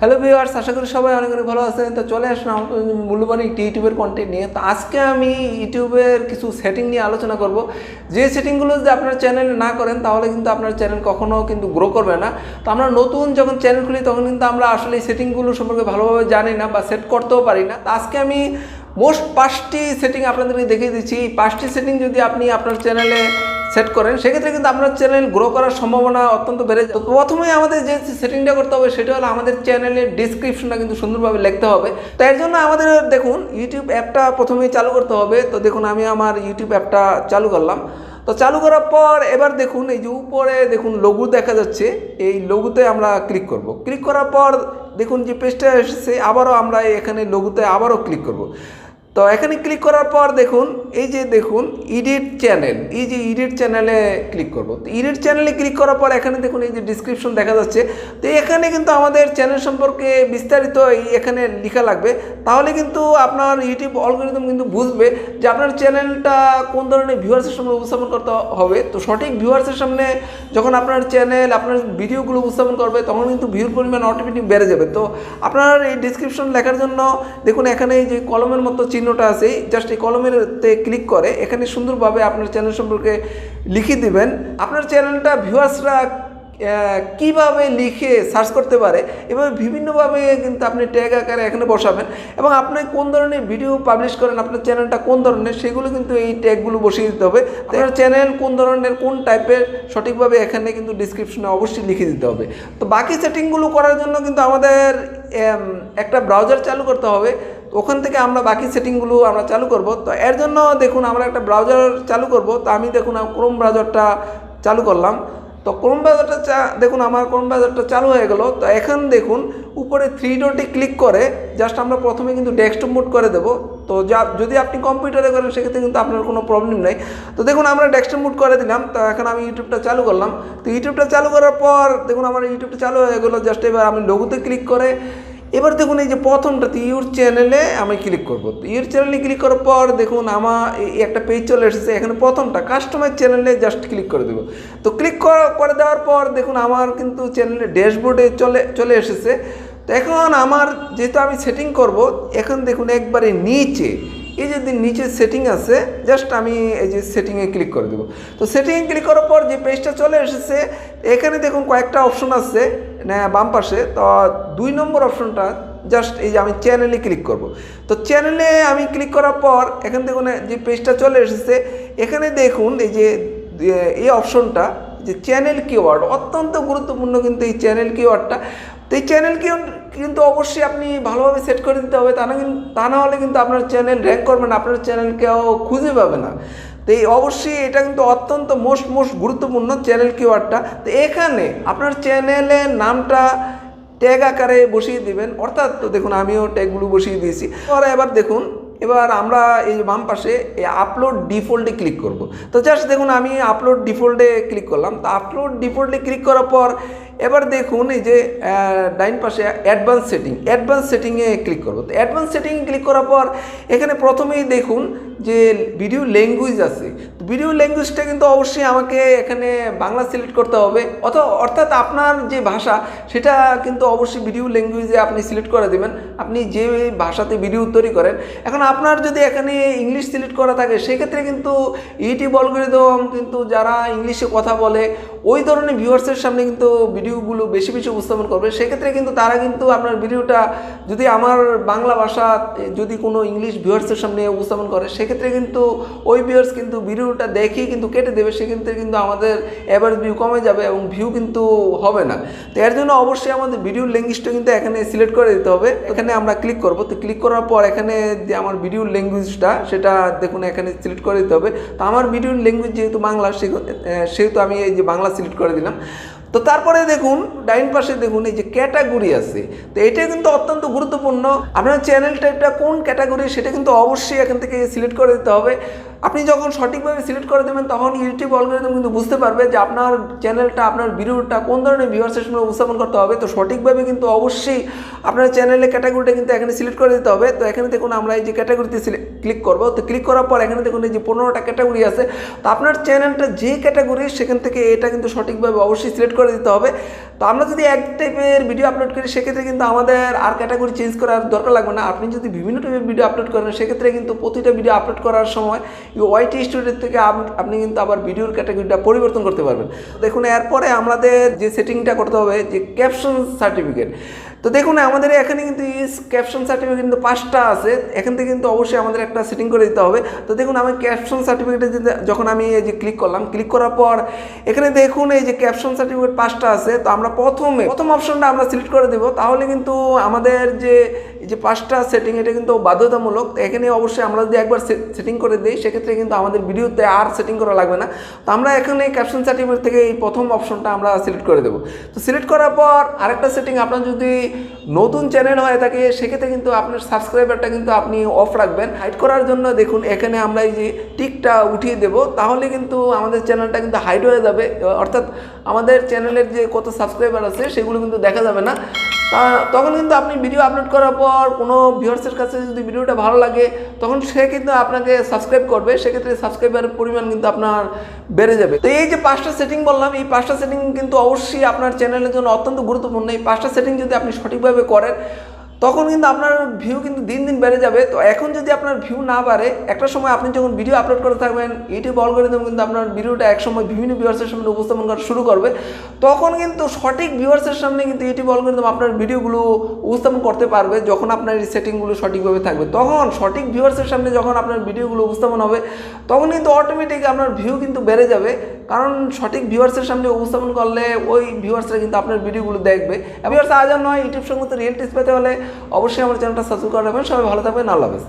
Hello viewers, আশা করি সবাই অনেক অনেক ভালো আছেন। তো চলে আসলাম মূল্যবান একটি ইউটিউবের কন্টেন্ট নিয়ে। তো আজকে আমি ইউটিউবের কিছু সেটিং নিয়ে আলোচনা করব। যে সেটিংগুলো যদি আপনার চ্যানেলে না করেন তাহলে কিন্তু আপনার চ্যানেল কখনো কিন্তু গ্রো করবে না। তো আমরা নতুন যখন চ্যানেল খুলি তখন কিন্তু আমরা আসলে এই সেটিংগুলো সম্পর্কে ভালোভাবে জানি না বা সেট করতেও পারি না। তো আজকে আমি মোস্ট 5টি সেটিং আপনাদেরকে দেখিয়ে দিচ্ছি। এই 5টি সেটিং যদি আপনি আপনার চ্যানেলে সেট করেন সেক্ষেত্রে কিন্তু আপনার চ্যানেল গ্রো করার সম্ভাবনা অত্যন্ত বেড়ে যায়। তো প্রথমে আমাদের যে সেটিংটা করতে হবে সেটা হলো আমাদের চ্যানেলের ডিসক্রিপশনটা কিন্তু সুন্দরভাবে লিখতে হবে। তো এর জন্য আমাদের দেখুন ইউটিউব অ্যাপটা প্রথমেই চালু করতে হবে। তো দেখুন আমি আমার ইউটিউব অ্যাপটা চালু করলাম। তো চালু করার পর এবার দেখুন এই যে উপরে দেখুন লোগো দেখা যাচ্ছে, এই লোগোতে আমরা ক্লিক করব। ক্লিক করার পর দেখুন যে পেজটা এসেছে, আবারও আমরা এখানে লোগোতে আবারও ক্লিক করব। তো এখানে ক্লিক করার পর দেখুন এই যে দেখুন এডিট চ্যানেল, এই যে এডিট চ্যানেলে ক্লিক করব। তো এডিট চ্যানেলে ক্লিক করার পর এখানে দেখুন এই যে ডিসক্রিপশন দেখা যাচ্ছে। তো এখানে কিন্তু আমাদের চ্যানেল সম্পর্কে বিস্তারিত এখানে লেখা লাগবে, তাহলে কিন্তু আপনার ইউটিউব অ্যালগরিদম কিন্তু বুঝবে যে আপনার চ্যানেলটা কোন ধরনের ভিউয়ার্সের সামনে উপস্থাপন করতে হবে। তো সঠিক ভিউয়ার্সের সামনে যখন আপনার চ্যানেল আপনার ভিডিওগুলো উপস্থাপন করবে তখন কিন্তু ভিউর পরিমাণ অটোমেটিক বেড়ে যাবে। তো আপনার এই ডিসক্রিপশন লেখার জন্য দেখুন এখানে এই যে কলমের মতো চিহ্নটা আছে, জাস্ট এই কলমেরতে ক্লিক করে এখানে সুন্দরভাবে আপনার চ্যানেল সম্পর্কে লিখে দিবেন। আপনার চ্যানেলটা ভিউয়ার্সরা কিভাবে লিখে সার্চ করতে পারে এভাবে বিভিন্নভাবে কিন্তু আপনি ট্যাগ আকারে এখানে বসাবেন, এবং আপনি কোন ধরনের ভিডিও পাবলিশ করেন, আপনার চ্যানেলটা কোন ধরনের সেগুলো কিন্তু এই ট্যাগগুলো বসিয়ে দিতে হবে। আপনার চ্যানেল কোন ধরনের কোন টাইপের সঠিকভাবে এখানে কিন্তু ডিসক্রিপশনে অবশ্যই লিখে দিতে হবে। তো বাকি সেটিংগুলো করার জন্য কিন্তু আমাদের একটা ব্রাউজার চালু করতে হবে। ওখান থেকে আমরা বাকি সেটিংগুলো আমরা চালু করব। তো এর জন্য দেখুন আমরা একটা ব্রাউজার চালু করব। তো আমি দেখুন ক্রোম ব্রাউজারটা চালু করলাম। তো ক্রোম ব্রাউজারটা দেখুন আমার ক্রোম ব্রাউজারটা চালু হয়ে গেল। তো এখন দেখুন উপরে 3 ডটে ক্লিক করে জাস্ট আমরা প্রথমে কিন্তু ডেস্কটপ মোড করে দেব। তো যদি আপনি কম্পিউটারে করেন সেক্ষেত্রে কিন্তু আপনার কোনো প্রবলেম নেই। তো দেখুন আমরা ডেস্কটপ মোড করে দিলাম। তো এখন আমি ইউটিউবটা চালু করলাম। তো ইউটিউবটা চালু করার পর দেখুন আমার ইউটিউবটা চালু হয়ে গেলো। জাস্ট এবার আমি লোগোতে ক্লিক করে এবার দেখুন এই যে প্রথমটাতে ইউর চ্যানেলে আমি ক্লিক করব। তো ইউর চ্যানেলে ক্লিক করার পর দেখুন আমার একটা পেজ চলে এসেছে। এখানে প্রথমটা কাস্টমাইজ চ্যানেলে জাস্ট ক্লিক করে দেবো। তো ক্লিক করে দেওয়ার পর দেখুন আমার কিন্তু চ্যানেলে ড্যাশবোর্ডে চলে এসেছে। তো এখন আমার যেহেতু আমি সেটিং করব, এখন দেখুন একবারে নিচে এই যে নিচে সেটিং আছে, জাস্ট আমি এই যে সেটিংয়ে ক্লিক করে দেবো। তো সেটিংয়ে ক্লিক করার পর যে পেজটা চলে এসেছে এখানে দেখুন কয়েকটা অপশন আছে বাম পাশে। তো 2 নম্বর অপশনটা জাস্ট এই যে আমি চ্যানেলে ক্লিক করব। তো চ্যানেলে আমি ক্লিক করার পর এখান দেখুন যে পেজটা চলে এসেছে। এখানে দেখুন এই যে এই অপশনটা যে চ্যানেল কিওয়ার্ড অত্যন্ত গুরুত্বপূর্ণ কিন্তু এই চ্যানেল কিওয়ার্ডটা। তো এই চ্যানেল কিন্তু অবশ্যই আপনি ভালোভাবে সেট করে দিতে হবে, তা না হলে কিন্তু আপনার চ্যানেল র্যাঙ্ক করবে না, আপনার চ্যানেল কেউ খুঁজে পাবে না। তো এই অবশ্যই এটা কিন্তু অত্যন্ত মোস্ট গুরুত্বপূর্ণ চ্যানেল কিওয়ার্ডটা। তো এখানে আপনার চ্যানেলের নামটা ট্যাগ আকারে বসিয়ে দিবেন, অর্থাৎ তো দেখুন আমিও ট্যাগগুলো বসিয়ে দিয়েছি। এবার দেখুন এবার আমরা এই বাম পাশে এই আপলোড ডিফল্টে ক্লিক করব। তো জাস্ট দেখুন আমি আপলোড ডিফল্টে ক্লিক করলাম। তো আপলোড ডিফল্টে ক্লিক করার পর এবার দেখুন এই যে ডাইন পাশে অ্যাডভান্স সেটিংয়ে ক্লিক করব। তো অ্যাডভান্স সেটিংয়ে ক্লিক করার পর এখানে প্রথমেই দেখুন যে ভিডিও ল্যাঙ্গুয়েজ আছে। তো ভিডিও ল্যাঙ্গুয়েজটা কিন্তু অবশ্যই আমাকে এখানে বাংলা সিলেক্ট করতে হবে, অর্থাৎ আপনার যে ভাষা সেটা কিন্তু অবশ্যই ভিডিও ল্যাঙ্গুয়েজে আপনি সিলেক্ট করে দেবেন, আপনি যে ভাষাতে ভিডিও তৈরি করেন। এখন আপনার যদি এখানে ইংলিশ সিলেক্ট করা থাকে সেক্ষেত্রে কিন্তু ইউটিউব অ্যালগরিদম কিন্তু যারা ইংলিশে কথা বলে ওই ধরনের ভিউয়ার্সের সামনে কিন্তু ভিডিওগুলো বেশি উপস্থাপন করবে। সেক্ষেত্রে কিন্তু তারা কিন্তু আপনার ভিডিওটা যদি আমার বাংলা ভাষা যদি কোনো ইংলিশ ভিউয়ার্সের সামনে উপস্থাপন করে সেক্ষেত্রে কিন্তু ওই ভিউয়ার্স কিন্তু ভিডিওটা দেখেই কিন্তু কেটে দেবে। সেক্ষেত্রে কিন্তু আমাদের অ্যাভারেজ ভিউ কমে যাবে এবং ভিউ কিন্তু হবে না। তো এর জন্য অবশ্যই আমাদের ভিডিও ল্যাঙ্গুয়েজটা কিন্তু এখানে সিলেক্ট করে দিতে হবে। এখানে আমরা ক্লিক করব। তো ক্লিক করার পর এখানে যে আমার ভিডিও ল্যাঙ্গুয়েজটা সেটা দেখুন এখানে সিলেক্ট করে দিতে হবে। তো আমার ভিডিও ল্যাঙ্গুয়েজ যেহেতু বাংলা সেহেতু আমি এই যে বাংলা সিলেক্ট করে দিলাম। তো তারপরে দেখুন ডাইন পাশে দেখুন এই যে ক্যাটাগরি আছে। তো এটা কিন্তু অত্যন্ত গুরুত্বপূর্ণ, আপনার চ্যানেল টাইপটা কোন ক্যাটাগরি সেটা কিন্তু অবশ্যই এখান থেকে সিলেক্ট করে দিতে হবে। আপনি যখন সঠিকভাবে সিলেক্ট করে দেবেন তখন ইউটিউব অ্যালগরিদম কিন্তু বুঝতে পারবে যে আপনার চ্যানেলটা আপনার ভিডিওটা কোন ধরনের ভিউয়ার্সের সামনে উপস্থাপন করতে হবে। তো সঠিকভাবে কিন্তু অবশ্যই আপনার চ্যানেলের ক্যাটাগরিটা কিন্তু এখানে সিলেক্ট করে দিতে হবে। তো এখানে দেখুন আমরা এই যে ক্যাটাগরিতে ক্লিক করবো, তো ক্লিক করার পর এখানে দেখুন এই যে 15টা ক্যাটাগরি আছে। তো আপনার চ্যানেলটা যে ক্যাটাগরি সেখান থেকে এটা কিন্তু সঠিকভাবে অবশ্যই সিলেক্ট করে দিতে হবে। তো আমরা যদি এক টাইপের ভিডিও আপলোড করি সেক্ষেত্রে কিন্তু আমাদের আর ক্যাটাগরি চেঞ্জ করার দরকার লাগবে না। আপনি যদি বিভিন্ন টাইপের ভিডিও আপলোড করেন সেক্ষেত্রে কিন্তু প্রতিটা ভিডিও আপলোড করার সময় ওয়াইটি স্টুডিও থেকে আপনি কিন্তু আবার ভিডিওর ক্যাটাগরিটা পরিবর্তন করতে পারবেন। দেখুন এরপরে আমাদের যে সেটিংটা করতে হবে যে ক্যাপশন সার্টিফিকেট। তো দেখুন আমাদের এখানে কিন্তু ক্যাপশন সার্টিফিকেট কিন্তু 5টা আছে, এখান থেকে কিন্তু অবশ্যই আমাদের একটা সেটিং করে দিতে হবে। তো দেখুন আমি ক্যাপশন সার্টিফিকেটে যখন আমি এই যে ক্লিক করলাম, ক্লিক করার পর এখানে দেখুন এই যে ক্যাপশন সার্টিফিকেট 5টা আছে। তো আমরা প্রথম অপশনটা আমরা সিলেক্ট করে দেবো, তাহলে কিন্তু আমাদের যে 5টা সেটিং এটা কিন্তু বাধ্যতামূলক। তো এখানে অবশ্যই আমরা যদি একবার সেটিং করে দিই সেক্ষেত্রে কিন্তু আমাদের ভিডিওতে আর সেটিং করা লাগবে না। তো আমরা এখানে ক্যাপশন সার্টিফিকেট থেকে এই প্রথম অপশনটা আমরা সিলেক্ট করে দেবো। তো সিলেক্ট করার পর আরেকটা সেটিং, আপনার যদি নতুন চ্যানেল হয়ে থাকে সেক্ষেত্রে কিন্তু আপনার সাবস্ক্রাইবারটা কিন্তু আপনি অফ রাখবেন। হাইড করার জন্য দেখুন এখানে আমরা এই যে টিকটা উঠিয়ে দেব, তাহলে কিন্তু আমাদের চ্যানেলটা কিন্তু হাইড হয়ে যাবে, অর্থাৎ আমাদের চ্যানেলের যে কত সাবস্ক্রাইবার আছে সেগুলো কিন্তু দেখা যাবে না। তখন কিন্তু আপনি ভিডিও আপলোড করার পর কোনো ভিউয়ার্সের কাছে যদি ভিডিওটা ভালো লাগে তখন সে কিন্তু আপনাকে সাবস্ক্রাইব করবে, সেক্ষেত্রে সাবস্ক্রাইবারের পরিমাণ কিন্তু আপনার বেড়ে যাবে। তো এই যে 5টা সেটিং বললাম, এই 5টা সেটিং কিন্তু অবশ্যই আপনার চ্যানেলের জন্য অত্যন্ত গুরুত্বপূর্ণ। এই 5টা সেটিং যদি আপনি সঠিকভাবে করেন তখন কিন্তু আপনার ভিউ কিন্তু দিন দিন বেড়ে যাবে। তো এখন যদি আপনার ভিউ না বাড়ে, একটা সময় আপনি যখন ভিডিও আপলোড করতে থাকবেন ইউটিউব অ্যালগরিদম কিন্তু আপনার ভিডিওটা একসময় বিভিন্ন ভিউয়ার্সের সামনে উপস্থাপন করা শুরু করবে, তখন কিন্তু সঠিক ভিউয়ার্সের সামনে কিন্তু ইউটিউব অ্যালগরিদম আপনার ভিডিওগুলো উপস্থাপন করতে পারবে যখন আপনার এই সেটিংগুলো সঠিকভাবে থাকবে। তখন সঠিক ভিউয়ার্সের সামনে যখন আপনার ভিডিওগুলো উপস্থাপন হবে তখন কিন্তু অটোমেটিক আপনার ভিউ কিন্তু বেড়ে যাবে, কারণ সঠিক ভিউয়ার্সের সামনে উপস্থাপন করলে ওই ভিউয়ার্সরা কিন্তু আপনার ভিডিওগুলো দেখবে। ভিউয়ার্স আজ আর নয়, ইউটিউব সংক্রান্ত রিয়েল টিপস পেতে হলে অবশ্যই আমার চ্যানেলটা সাবস্ক্রাইব করে রাখবেন। সবাই ভালো থাকবেন, আল্লাহ হাফেজ।